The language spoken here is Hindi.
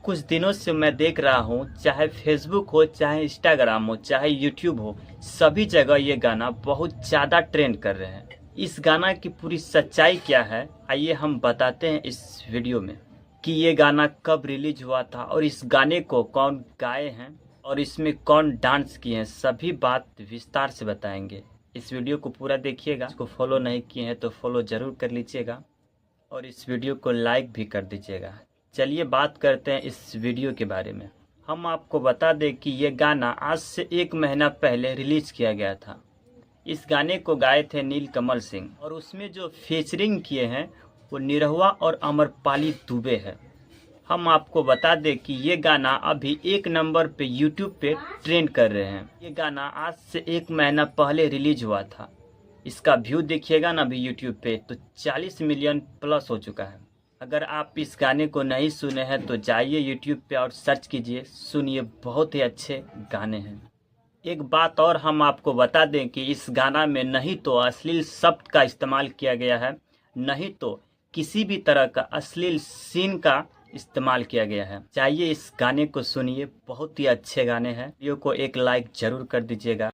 कुछ दिनों से मैं देख रहा हूँ, चाहे फेसबुक हो, चाहे इंस्टाग्राम हो, चाहे यूट्यूब हो, सभी जगह ये गाना बहुत ज़्यादा ट्रेंड कर रहे हैं। इस गाना की पूरी सच्चाई क्या है, आइए हम बताते हैं इस वीडियो में कि ये गाना कब रिलीज हुआ था और इस गाने को कौन गाए हैं और इसमें कौन डांस किए हैं, सभी बात विस्तार से बताएंगे। इस वीडियो को पूरा देखिएगा। इसको फॉलो नहीं किए हैं तो फॉलो ज़रूर कर लीजिएगा और इस वीडियो को लाइक भी कर दीजिएगा। चलिए बात करते हैं इस वीडियो के बारे में। हम आपको बता दें कि ये गाना आज से 1 महीना पहले रिलीज किया गया था। इस गाने को गाए थे नीलकमल सिंह और उसमें जो फीचरिंग किए हैं वो निरहुआ और अमरपाली दुबे है। हम आपको बता दें कि ये गाना अभी 1 नंबर पे यूट्यूब पे ट्रेंड कर रहे हैं। ये गाना आज से 1 महीना पहले रिलीज हुआ था। इसका व्यू देखिएगा ना अभी यूट्यूब पे तो 40 मिलियन प्लस हो चुका है। अगर आप इस गाने को नहीं सुने हैं तो जाइए यूट्यूब पे और सर्च कीजिए, सुनिए, बहुत ही अच्छे गाने हैं। एक बात और हम आपको बता दें कि इस गाना में नहीं तो अश्लील शब्द का इस्तेमाल किया गया है, नहीं तो किसी भी तरह का अश्लील सीन का इस्तेमाल किया गया है। चाहिए इस गाने को सुनिए, बहुत ही अच्छे गाने हैं। वीडियो को एक लाइक जरूर कर दीजिएगा।